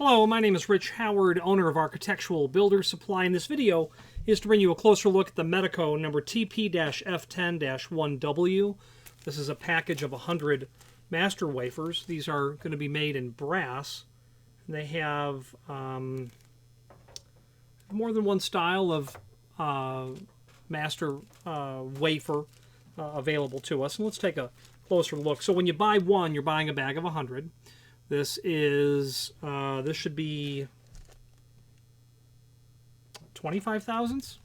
Hello, my name is Rich Howard, owner of Architectural Builder Supply, and this video is to bring you a closer look at the Medeco number TP F10-1W. This is a package of 100 master wafers. These are going to be made in brass. They have more than one style of master wafer available to us. And let's take a closer look. So when you buy one, you're buying a bag of 100. This is, this should be 25 thousandths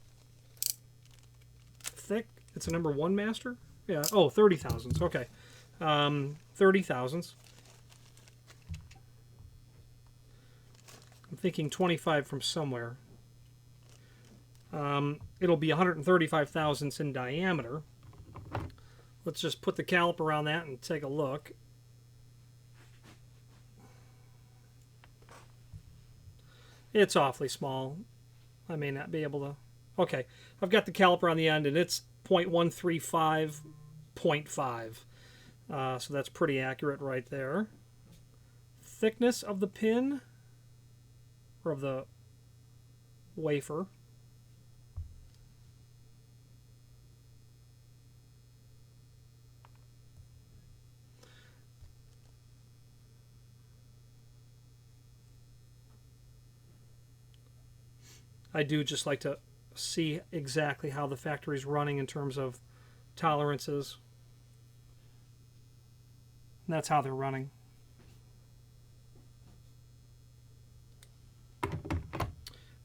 thick. It's a number one master. Yeah, oh, 30 thousandths, okay. 30 thousandths. I'm thinking 25 from somewhere. It'll be 135 thousandths in diameter. Let's just put the caliper on that and take a look. It's awfully small. I may not be able to... Okay, I've got the caliper on the end, and it's 0.135.5. So that's pretty accurate right there. Thickness of the pin, or of the wafer. I do just like to see exactly how the factory's running in terms of tolerances. And that's how they're running.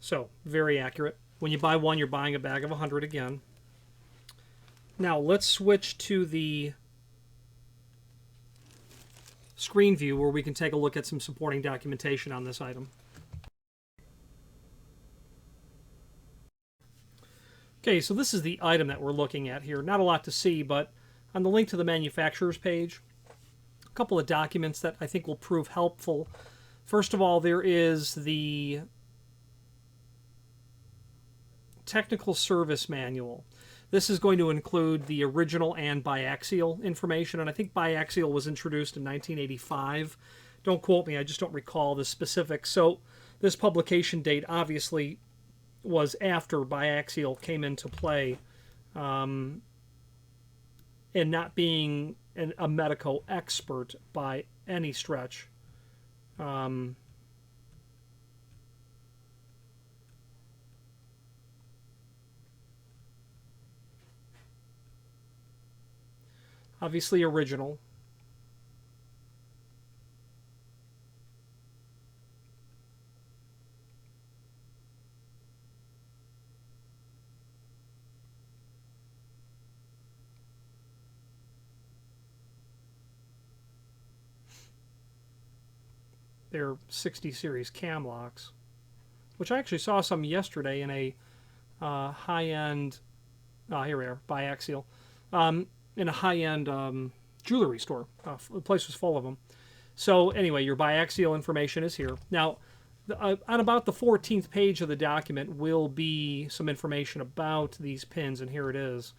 So, very accurate. When you buy one, you're buying a bag of 100 again. Now, let's switch to the screen view where we can take a look at some supporting documentation on this item. Okay, so this is the item that we're looking at here. Not a lot to see, but on the link to the manufacturer's page, a couple of documents that I think will prove helpful. First of all, there is the technical service manual. This is going to include the original and biaxial information, and I think biaxial was introduced in 1985. Don't quote me, I just don't recall the specifics. So this publication date obviously was after biaxial came into play, and not being a Medeco expert by any stretch. Obviously original. They're 60 series cam locks, which I actually saw some yesterday in a high-end, here we are, biaxial, in a high-end jewelry store. The place was full of them. So anyway, your biaxial information is here. Now, on about the 14th page of the document will be some information about these pins, and here it is.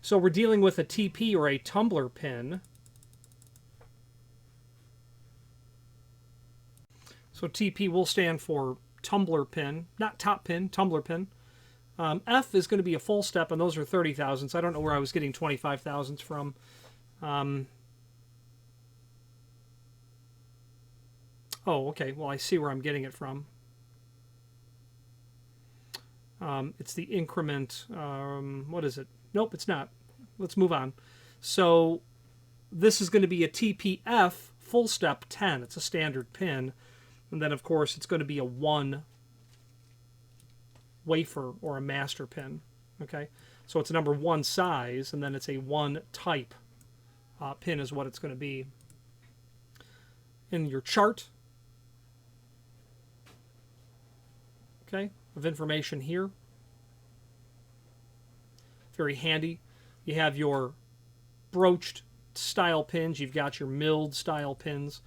So we're dealing with a TP, or a tumbler pin. So TP will stand for tumbler pin, not top pin, tumbler pin. F is going to be a full step, and those are 30 thousandths. I don't know where I was getting 25 thousandths from. Oh, okay. Well, I see where I'm getting it from. It's the increment. What is it? Nope, it's not. Let's move on. So this is going to be a TPF full step 10. It's a standard pin. And then, of course, it's going to be a one wafer or a master pin. Okay, so it's a number one size, and then it's a one type pin is what it's going to be. In your chart, okay, of information here, very handy. You have your broached style pins. You've got your milled style pins,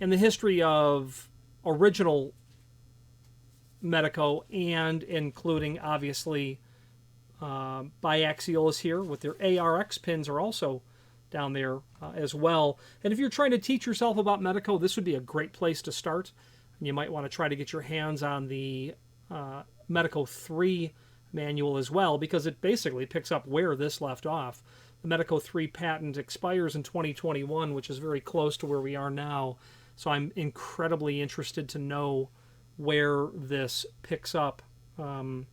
and the history of original Medeco, and including obviously biaxial is here with their ARX pins are also down there as well. And if you're trying to teach yourself about Medeco, this would be a great place to start. You might want to try to get your hands on the Medeco 3 manual as well, because it basically picks up where this left off. The Medeco 3 patent expires in 2021, which is very close to where we are now. So I'm incredibly interested to know where this picks up from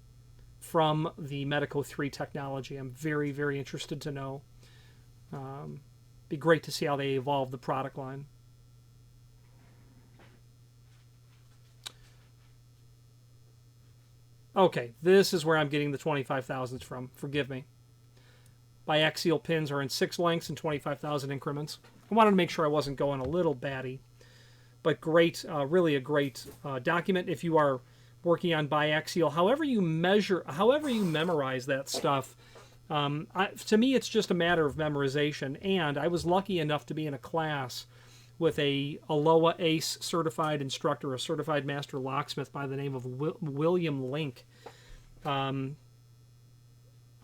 the Medeco 3 technology. I'm very, very interested to know. Be great to see how they evolve the product line. Okay, this is where I'm getting the 25,000s from. Forgive me. Biaxial pins are in 6 lengths and 25,000 increments. I wanted to make sure I wasn't going a little batty. But great, really a great document if you are working on biaxial. However you measure, however you memorize that stuff, to me it's just a matter of memorization. And I was lucky enough to be in a class with a Aloha ACE certified instructor, a certified master locksmith by the name of William Link.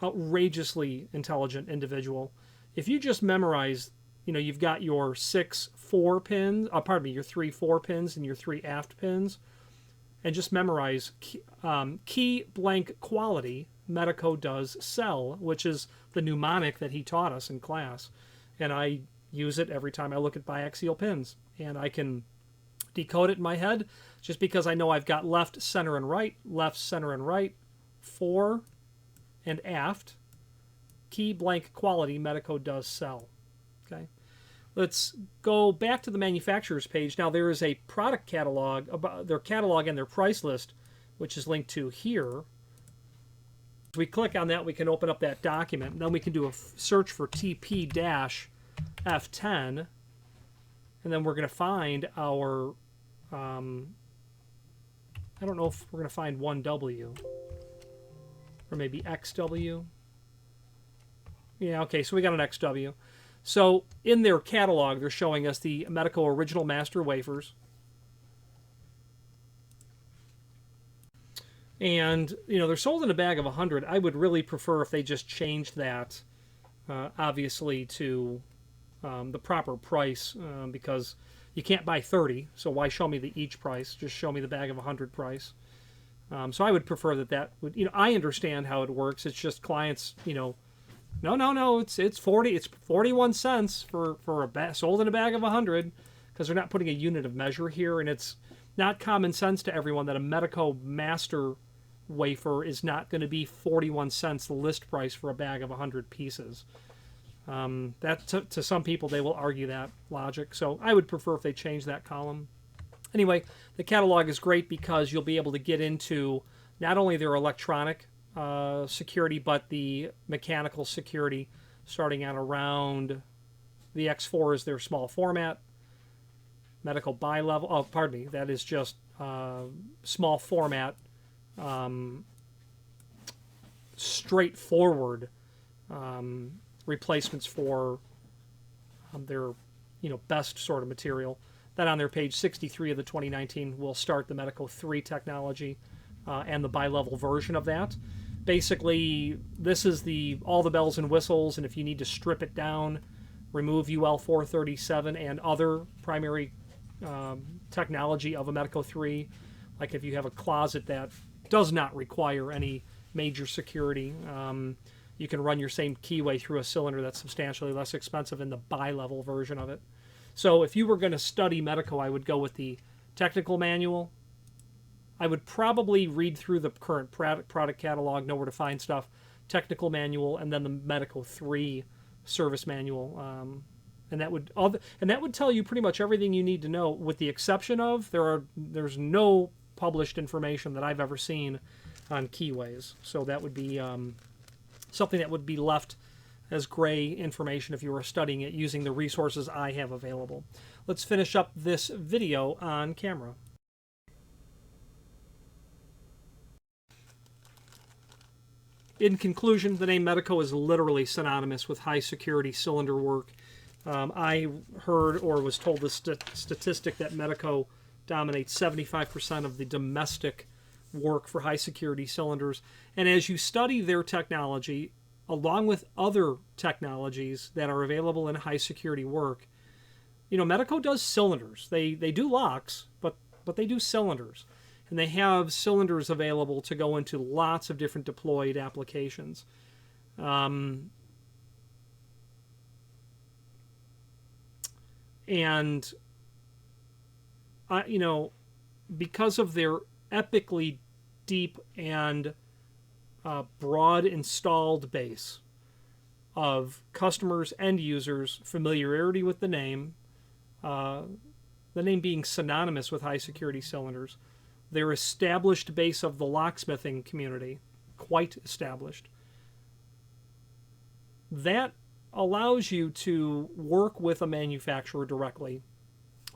Outrageously intelligent individual. If you just memorize, you know, you've got your 6 4 pins, your 3 4 pins and your 3 aft pins, and just memorize key blank quality Medeco does sell, which is the mnemonic that he taught us in class. And I use it every time I look at biaxial pins, and I can decode it in my head just because I know I've got left, center, and right, 4 and aft, key blank quality Medeco does sell. Okay, let's go back to the manufacturer's page. Now there is a product catalog, about their catalog and their price list, which is linked to here. As we click on that, we can open up that document, and then we can do a search for TP-F10, and then we're going to find our, I don't know if we're going to find 1W, or maybe XW. Yeah, okay, so we got an XW. So in their catalog, they're showing us the Medeco Original Master Wafers. And, you know, they're sold in a bag of 100. I would really prefer if they just changed that, obviously, to the proper price, because you can't buy 30, so why show me the each price? Just show me the bag of 100 price. So I would prefer that would, you know, I understand how it works. It's just clients, you know, no, it's 41 cents for a bag sold in a bag of 100, because they're not putting a unit of measure here, and it's not common sense to everyone that a Medeco Master wafer is not going to be 41 cents the list price for a bag of 100 pieces. To some people, they will argue that logic. So I would prefer if they change that column. Anyway, the catalog is great because you'll be able to get into not only their electronic security, but the mechanical security, starting at around the X4 is their small format. Medeco bi-level, oh, pardon me, that is just small format, straightforward replacements for their, you know, best sort of material. Then on their page 63 of the 2019 will start the Medeco 3 technology and the bi-level version of that. Basically, this is all the bells and whistles, and if you need to strip it down, remove UL 437 and other primary technology of a Medeco 3, like if you have a closet that does not require any major security, you can run your same keyway through a cylinder that's substantially less expensive in the bi-level version of it. So if you were going to study Medeco, I would go with the technical manual. I would probably read through the current product catalog, know where to find stuff, technical manual, and then the Medeco 3 service manual. And that would tell you pretty much everything you need to know, with the exception of there's no published information that I've ever seen on keyways. So that would be something that would be left as gray information if you were studying it using the resources I have available. Let's finish up this video on camera. In conclusion, the name Medeco is literally synonymous with high security cylinder work. I heard or was told the statistic that Medeco dominates 75% of the domestic work for high security cylinders. And as you study their technology, along with other technologies that are available in high security work, you know, Medeco does cylinders. They do locks, but but they do cylinders. And they have cylinders available to go into lots of different deployed applications. And, you know, because of their epically deep and broad installed base of customers, end users, familiarity with the name being synonymous with high security cylinders, their established base of the locksmithing community, quite established, that allows you to work with a manufacturer directly,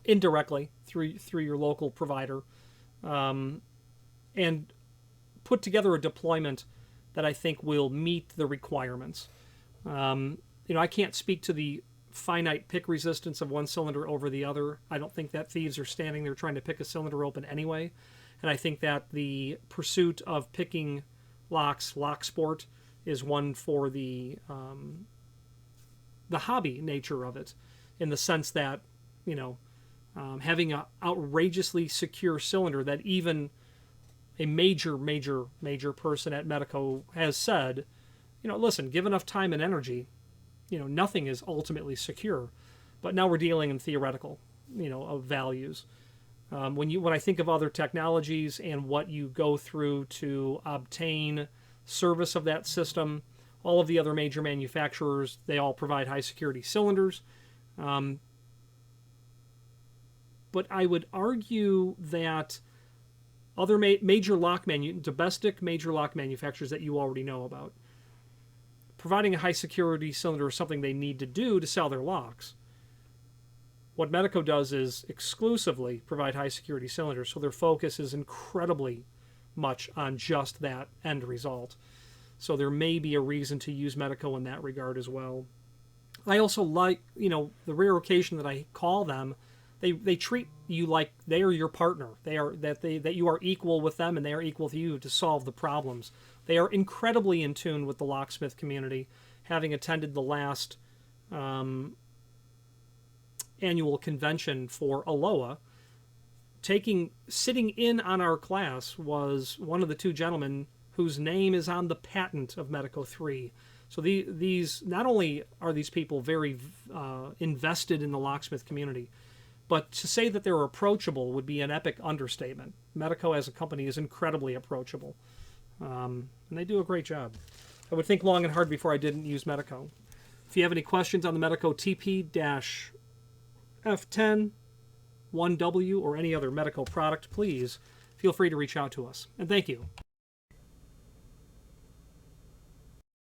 indirectly through your local provider, and put together a deployment that I think will meet the requirements. You know, I can't speak to the finite pick resistance of one cylinder over the other. I don't think that thieves are standing there trying to pick a cylinder open anyway. And I think that the pursuit of picking locks, lock sport, is one for the hobby nature of it, in the sense that, you know, having an outrageously secure cylinder that even a major person at Medeco has said, you know, listen, give enough time and energy, you know, nothing is ultimately secure. But now we're dealing in theoretical, you know, of values. When I think of other technologies and what you go through to obtain service of that system, all of the other major manufacturers, they all provide high security cylinders. But I would argue that other major lock domestic major lock manufacturers that you already know about, providing a high security cylinder is something they need to do to sell their locks. What Medeco does is exclusively provide high security cylinders, so their focus is incredibly much on just that end result. So there may be a reason to use Medeco in that regard as well. I also like, you know, the rare occasion that I call them, they treat you like they are your partner. That you are equal with them and they are equal to you to solve the problems. They are incredibly in tune with the locksmith community, having attended the last annual convention for ALOA. Sitting in on our class was one of the two gentlemen whose name is on the patent of Medeco 3. So these not only are these people very invested in the locksmith community, but to say that they're approachable would be an epic understatement. Medeco as a company is incredibly approachable, and they do a great job. I would think long and hard before I didn't use Medeco. If you have any questions on the Medeco TP F10, 1W, or any other Medeco product, please feel free to reach out to us. And thank you.